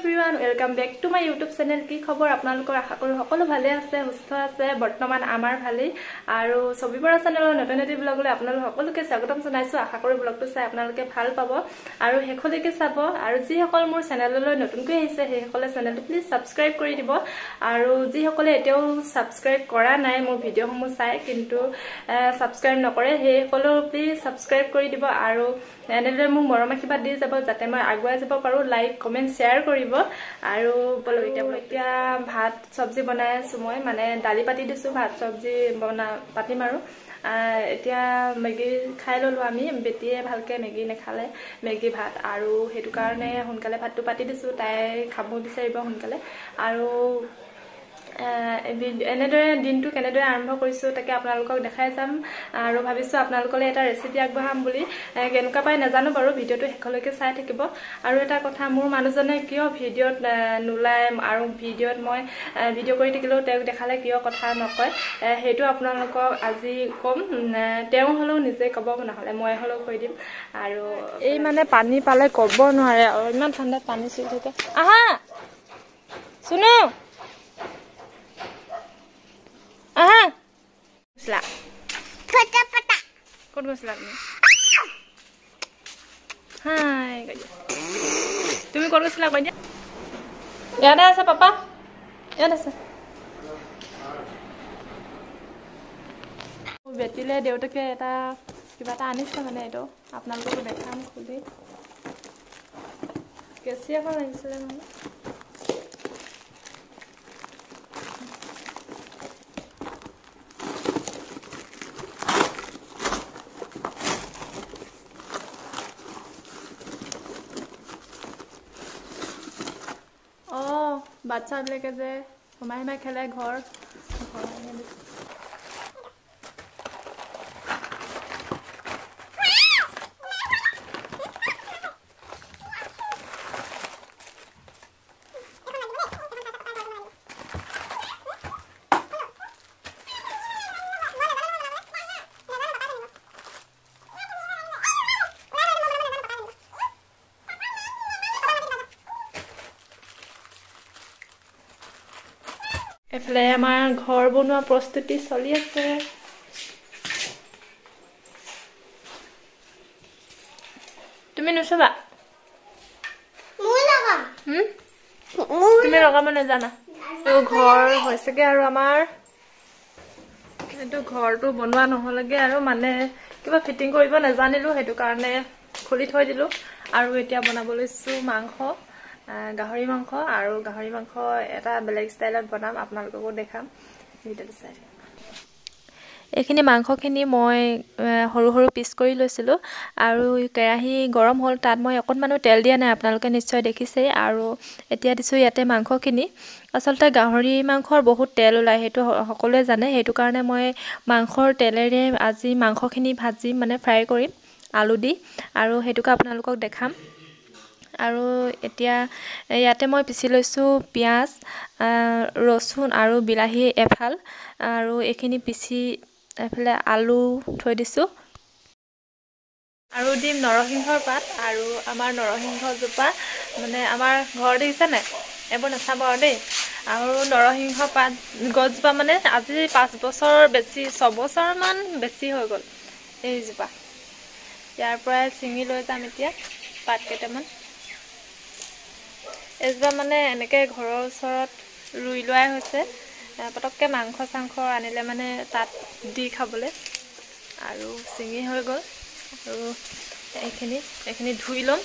everyone, welcome back to my YouTube channel. কি খবৰ আপোনালোকৰ আশা কৰো সকলো ভালে আছে সুস্থ আছে বৰ্তমান আমাৰ ভালেই আৰু সবিবৰা চেনেলৰ নতুন নতুন ব্লগলৈ আপোনালোক সকলোকে স্বাগতম জনাইছো আশা কৰো ব্লগটো চাই আপোনালোকে ভাল পাব আৰু হেখলৈকে চাব আৰু যি সকল মোৰ চেনেললৈ নতুনকৈ আহিছে সেই সকলে চেনেলটো প্লিজ সাবস্ক্ৰাইব কৰি দিব আৰু যি সকলে এতিয়াও সাবস্ক্ৰাইব কৰা নাই মোৰ ভিডিঅ'সমূহ চাই কিন্তু সাবস্ক্ৰাইব নকৰে সেই সকলো প্লিজ সাবস্ক্ৰাইব কৰি দিব আৰু এনেদৰে মোক মৰম আশীৰ্বাদ দি যাব যাতে মই আগুৱাই যাব পাৰো লাইক কমেন্ট শেয়াৰ কৰিব আৰু বলো এতিয়া ভাত সবজি বনাই আছো মই মানে দালি পাতি দিছো ভাত সবজি বনা পাতিম আৰু এতিয়া মেগি খাই ললো আমি বেটিয়ে ভালকে মেগি নেখালে মেগি ভাত আৰু হেতু কাৰণে সোনকালে ভাতটো পাতি দিছো তাই খাব বিচাৰিব সোনকালে আৰু এনেদৰে দিনটো কেনেদৰে আৰম্ভ কৰিছো তাকে আপোনালোকক দেখাই যাম আৰু ভাবিছো আপোনালোকলৈ এটা ৰেচিপি আগবঢ়াম বুলি কেনেকা পাই নাজানো বাৰু ভিডিঅটো হেখলৈকে চাই থাকিব আৰু এটা কথা মোৰ মানুহজনে কিয় ভিডিঅত নুলাই আৰু ভিডিঅত মই ভিডিঅ কৰি থাকিলেও তেওঁক দেখালে কিয় কথা নকয় হেতু আপোনালোকক আজি কম তেওঁ হলো নিজে কব নহলে মই হলো কৈ দিম আৰু এই মানে পানী পালে কব নোৱাৰে আৰু ইমান ঠাণ্ডা পানী চলি থাকে আহা শুনো aha sla pata pata kon gosla hai gaja tumi kon gosla gaja yada asa papa yada asa betile deutake eta kiba ta anise mane eto apnalok dekham khuli kesia kon anisile mane বাচ্চা বিলাকে যে সোমাই সোমাই খেলে ঘৰ এফালে আমাৰ ঘৰ বনোৱা প্ৰস্তুতি চলি আছে তুমি নছবা মই লগাম তুমি লগাব নাজানা তো ঘৰ হৈছেগে আৰু আমাৰ এটো ঘৰটো বনোৱা নহলগে আৰু মানে কিবা ফিটিং কৰিব নাজানিলো হেতু কাৰণে খুলি থৈ দিলো আৰু এতিয়া বনাব লৈছো মাংস গাহৰি মাংস আৰু গাহৰি মাংস এটা বেলেগ ষ্টাইলত বনাম আপোনালোককো দেখাম ভিডিঅটো চাই এখিনি মাংসখিনি মই হৰু হৰু পিস কৰি লৈছিলো আৰু কেৰাহী গৰম হ'ল তাত মই অকনমানো তেল দিয়া নাই আপোনালোকে নিশ্চয় দেখিছে আৰু এতিয়া দিছো ইয়াতে মাংসখিনি আসলতে গাহৰি মাংসৰ বহুত তেল ওলাই হেতু সকলোৱে জানে হেতু কাৰণে মই মাংসৰ তেলেৰে আজি মাংসখিনি ভাজি মানে ফ্ৰাই কৰিম আলু দি আৰু হেতুকা আপোনালোকক দেখাম আৰু এতিয়া ইয়াতে মই পিছি লৈছো পিয়াজ ৰসুন আৰু বিলাহী এফাল আৰু এখিনি পিছি এফালে আলু থৈ দিছো আৰু দিম নৰসিংহৰ পাত আৰু আমাৰ নৰসিংহ জোপা মানে আমাৰ ঘৰ দেখিছে নাই এবোৰ নাচাব আৰু দেই আৰু নৰসিংহ পাত গছজোপা মানে আজি 5 বছৰ বেছি 6 বছৰ মান বেছি হৈ গল এই জোপা ইয়াৰ পৰা চিঙি লৈ যাম এতিয়া পাত কেইটামান এজবা মানে এনেকে ঘৰৰ ওচৰত ৰুই লোৱাই হৈছে পটককে মাংস চাংখ আনিলে মানে তাত দি খাবলে আৰু চিঙি হৈ গল আৰু এইখিনি ধুই লম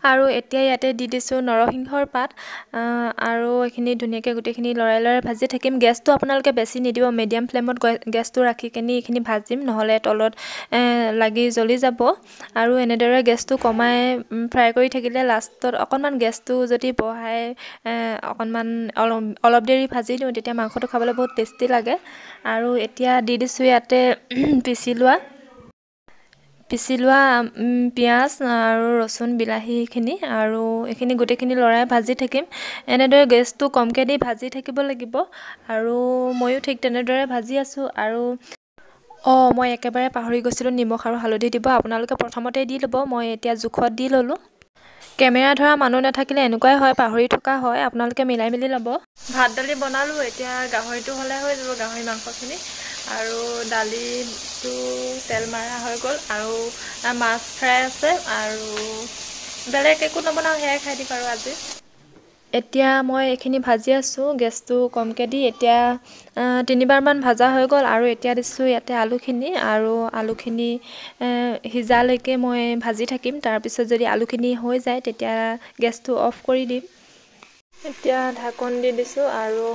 আৰু এতিয়া ইয়াতে দি দিছো নৰসিংহৰ পাত আৰু এখিনি ধুনিয়াকে গুটেখিনি লৰাই লৰাই ভাজি থাকিম গেছটো আপোনালোকে বেছি নিদিব মিডিয়াম ফ্লেমত গেছটো ৰাখি কেনি এখিনি ভাজিম নহলে তলত লাগি জ্বলি যাব আৰু এনেদৰে গেছটো কমাই ফ্ৰাই কৰি থাকিলে লাষ্টত অকনমান গেছটো যদি বহাই অকনমান অলপ দেৰি ভাজি দিও তেতিয়া মাংসটো খাবলৈ বহুত টেষ্টি লাগে আৰু এতিয়া দি দিছো ইয়াতে পিছি লোৱা পিয়াজ আৰু ৰসুন বিলাহীখিনি আৰু এখিনি গুটেখিনি লৰাই ভাজি থাকিম এনেদৰে গেছটো কমকে দি ভাজি থাকিব লাগিব আৰু ময়ো ঠিক তেনেদৰে ভাজি আছো আৰু মই একেবাৰে পাহৰি গৈছিলো নিমখ আৰু হালধি দিব আপোনালোকে প্ৰথমতে দি লব মই এতিয়া জুখত দি ললো কেমেৰা ধৰা মানুহ নাথাকিলে এনেকুৱাই হয়, পাহৰি থকা হয়, আপোনালোকে মিলাই মিলি ল'ব। ভাত দালি বনালোঁ, এতিয়া গাহৰিটো হ'লে হৈ যাব, গাহৰি মাংসখিনি। আৰু দালিটো তেল মাৰা হৈ গ'ল, আৰু মাছ ফ্ৰাই আছে, আৰু বেলেগ একো নবনাওঁ, সেয়াই খাই দিম আৰু আজি। এতিয়া মই এইখিনি ভাজি আছোঁ, গেছটো কমকৈ দি। এতিয়া 3বাৰমান ভাজা হৈ গ'ল, আৰু এতিয়া দিছোঁ ইয়াতে আলুখিনি, আৰু আলুখিনি সিজালৈকে মই ভাজি থাকিম। তাৰপিছত যদি আলুখিনি হৈ যায় তেতিয়া গেছটো অফ কৰি দিম। এতিয়া ঢাকন দি দিছোঁ, আৰু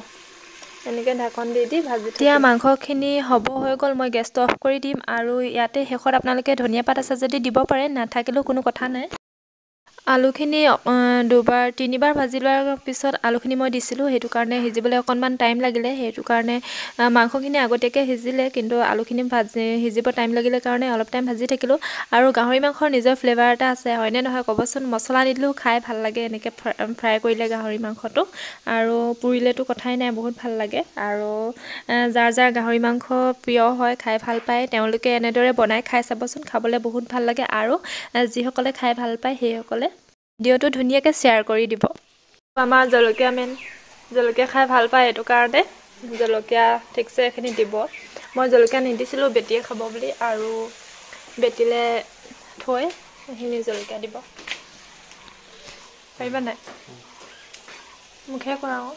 এনেকৈ ঢাকন দি ভাজি। এতিয়া মাংসখিনি হ'ব হৈ গ'ল, মই গেছটো অফ কৰি দিম। আৰু ইয়াতে শেষত আপোনালোকে ধনিয়া পাত আছে যদি দিব পাৰে, নাথাকিলেও কোনো কথা নাই। আলুখিনি 3বাৰ ভাজি লোৱাৰ পিছত আলুখিনি মই দিছিলোঁ, সেইটো কাৰণে সিজিবলৈ অকণমান টাইম লাগিলে। সেইটো কাৰণে মাংসখিনি আগতীয়াকৈ সিজিলে, কিন্তু আলুখিনি সিজিব টাইম লাগিলে কাৰণে অলপ টাইম ভাজি থাকিলোঁ। আৰু গাহৰি মাংসৰ নিজৰ ফ্লেভাৰ এটা আছে, হয়নে নহয় ক'বচোন? মছলা নিদিলেও খাই ভাল লাগে এনেকৈ ফ্ৰাই কৰিলে গাহৰি মাংসটো, আৰু পুৰিলেতো কথাই নাই, বহুত ভাল লাগে। আৰু যাৰ যাৰ গাহৰি মাংস প্ৰিয় হয়, খাই ভাল পায়, তেওঁলোকে এনেদৰে বনাই খাই চাবচোন, খাবলৈ বহুত ভাল লাগে। আৰু যিসকলে খাই ভাল পায় সেইসকলে ভিডিঅ'টো ধুনীয়াকৈ শ্বেয়াৰ কৰি দিব। আমাৰ জলকীয়া জলকীয়া খাই ভাল পায়, এইটো কাৰণে জলকীয়া ঠিকছে এইখিনি দিব। মই জলকীয়া নিদিছিলোঁ, বেটিয়ে খাব বুলি, আৰু বেটিলে থৈ এইখিনি জলকীয়া দিব। পাৰিবা নাই? মুখে কৰা আকৌ।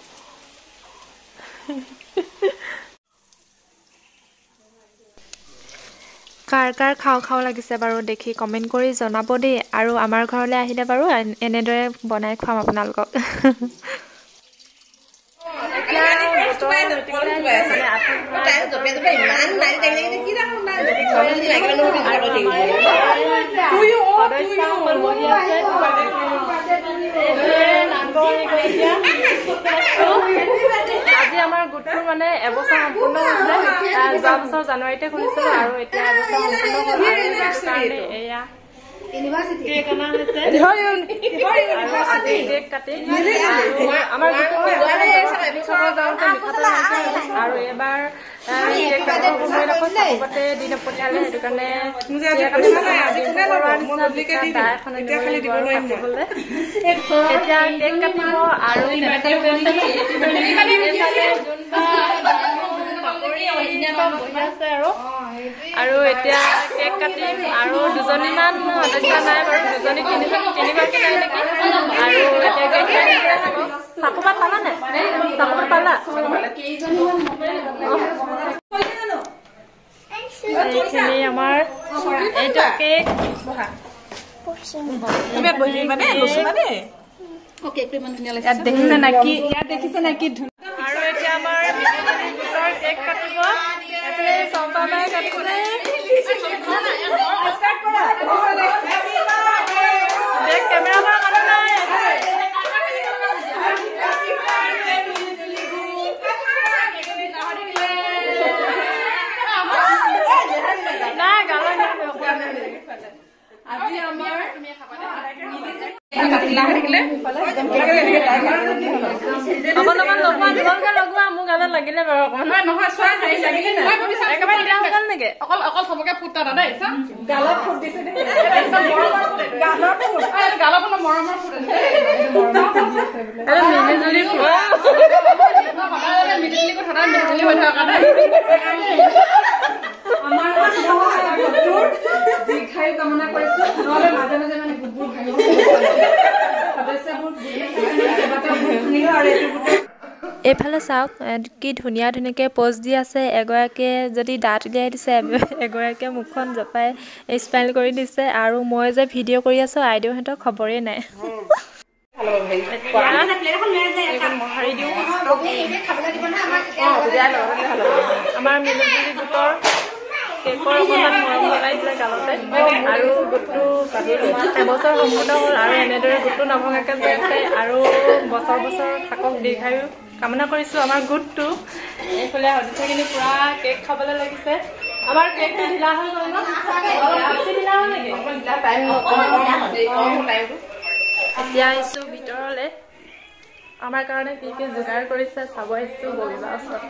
কাৰ কাৰ খাওঁ খাওঁ লাগিছে বাৰু দেখি কমেণ্ট কৰি জনাব দেই। আৰু আমাৰ ঘৰলৈ আহিলে বাৰু এনেদৰে বনাই খুৱাম আপোনালোকক। আজি আমাৰ গোটটোৰ মানে এবছৰ সম্পূৰ্ণ হৈছে। যোৱা বছৰ জানুৱাৰীতে খুলিছিলোঁ, আৰু এতিয়া এবছৰ সম্পূৰ্ণ হ'ল। কাৰণে এয়া কেক অনা হৈছে, আজি কেক কাটি আমাৰ যাওঁতে আৰু এইবাৰ কেক কাটিব সময়ত আকৌ চাকপাতে দি নপঠিয়ালে, সেইটো কাৰণে এতিয়া কেক কাটিব। আৰু এতিয়া কেক কাটিম, আৰু দুজনীমান সদস্য নাই বাৰু, দুজনী তিনিগৰাকী নাই নেকি। আৰু এতিয়া কেক কাটিম। চাকুপাত পালা নাই? চাকুপাত পালা? এইখিনি আমাৰ এইটো কেক। আৰু এতিয়া আমাৰ গোটৰ কেক কাটিব। চম্পাবাই কাটিছে। কেমেৰা কৰা মানুহ নাই। অকণমান লগোৱা মোৰ গালত লাগিলে বাৰু অকণমান। নহয় একেবাৰে দিলা হৈ গ'ল নেকি? অকল চবকে ফুট এটা দেই, গালত ফুট দিছে দেই, গালত মৰমৰ ফুট মিলিজুলি সদায় মিলিজুলি হৈ থকা নাই। দীৰ্ঘায়ু কামনা কৰিছো, নহ'লে মাজে মাজে মানে গোটবোৰ ভাঙিব। এইফালে চাওক কি ধুনীয়া ধুনীয়াকৈ প'জ দি আছে। এগৰাকীয়ে যদি দাঁত উলিয়াই দিছে, এগৰাকীয়ে মুখখন জপাই স্মাইল কৰি দিছে। আৰু মই যে ভিডিঅ' কৰি আছোঁ, আইদেউহঁতৰ খবৰেই নাই। আমাৰ মিলিজুলি গোটৰ কেকৰ অকণমান মৰম লগাইছিলে গালতে। আৰু গোটটো এবছৰ সম্পূৰ্ণ হ'ল, আৰু এনেদৰে গোটটো নভঙাকৈ গৈছে, আৰু বছৰ বছৰ থাকক, দীৰ্ঘায়ু কামনা কৰিছোঁ আমাৰ গোটটো। এইফালে সদস্যখিনি পুৰা কেক খাবলৈ লাগিছে। আমাৰ কেকটো ঢিলা হৈ গ'ল ন? ঢিলা হ'ল নেকি? এতিয়া আহিছোঁ ভিতৰলৈ। আমাৰ কাৰণে কি কি যোগাৰ কৰিছে চাব আহিছোঁ ববিবা ওচৰত।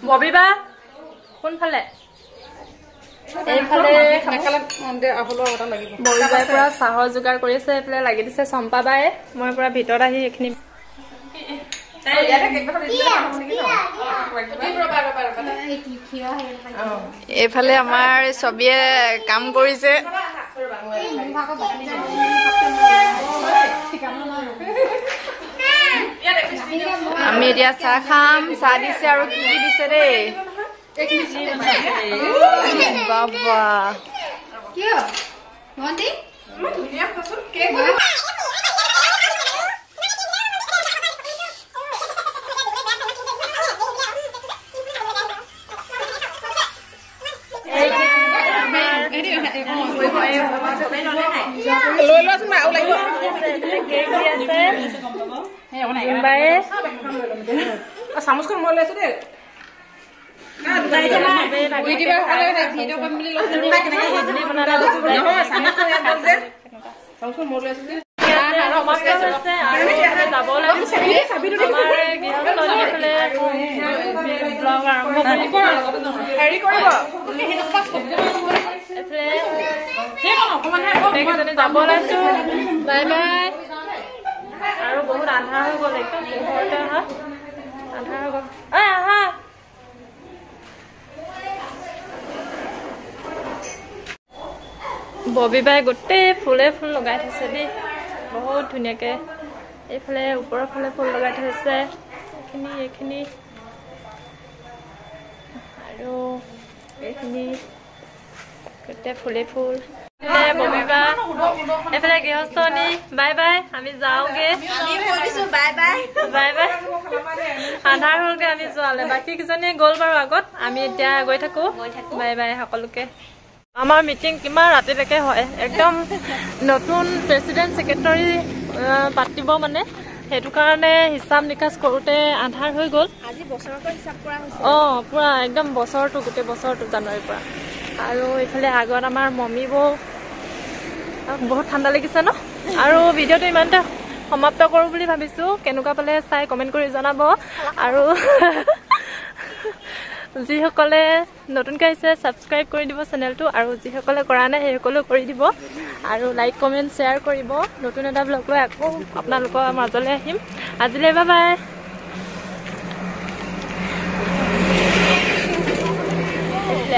ববিবা কোনফালে? এইফালে বৰিবাই পুৰা চাহৰ যোগাৰ কৰিছে এইফালে লাগি দিছে চম্পাবাই মই পুৰা ভিতৰত আহি এইখিনি এইফালে আমাৰ ছবিয়ে কাম কৰিছে আমি এতিয়া চাহ খাম চাহ দিছে আৰু কি কি দিছে দেই বাবা চামুচখন মই লৈছো দেই যাব ওলাইছো বাই বাই আৰু বহুত আন্ধাৰ হৈ গ'ল একদম আন্ধাৰ হৈ গ'ল আহা ববিবাই গোটেই ফুলে ফুল লগাই থৈছে দেই বহুত ধুনীয়াকে এইফালে ওপৰৰ ফালে ফুল লগাই থৈছে এইখিনি আৰু এইখিনি গোটেই ফুলে ফুল ববিবা এইফালে গৃহস্থনী বাই বাই আমি যাওঁগে বাই বাই বাই বাই আন্ধাৰ হ'লগে আমি যোৱালে বাকী কেইজনী গ'ল বাৰু আগত আমি এতিয়া গৈ থাকো বাই বাই সকলোকে আমাৰ মিটিং কিমান ৰাতিলৈকে হয় একদম নতুন প্ৰেচিডেণ্ট ছেক্ৰেটাৰী পাতিব মানে সেইটো কাৰণে হিচাপ নিকাচ কৰোঁতে আন্ধাৰ হৈ গ'ল আজি বছৰটো হিচাপ কৰা হৈছে পুৰা একদম বছৰটো গোটেই বছৰটো জানুৱাৰীৰ পৰা আৰু এইফালে আগত আমাৰ মমী বৌ বহুত ঠাণ্ডা লাগিছে ন আৰু ভিডিঅ'টো ইমানতে সমাপ্ত কৰোঁ বুলি ভাবিছোঁ কেনেকুৱা পালে চাই কমেণ্ট কৰি জনাব আৰু যিসকলে নতুনকৈ আহিছে ছাবস্ক্ৰাইব কৰি দিব চেনেলটো আৰু যিসকলে কৰা নাই সেইসকলেও কৰি দিব আৰু লাইক কমেণ্ট শ্বেয়াৰ কৰিব নতুন এটা ব্লগ লৈ আকৌ আপোনালোকৰ মাজলৈ আহিম আজিলৈ বাই বাই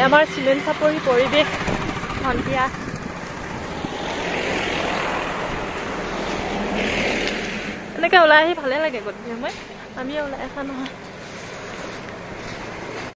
আমাৰ চিমেণ্ট চাপৰি পৰিৱেশ সন্ধিয়া এনেকৈ ওলাই আহি ভালে লাগে গধূলি সময় আমিও ওলাই অহা নহয়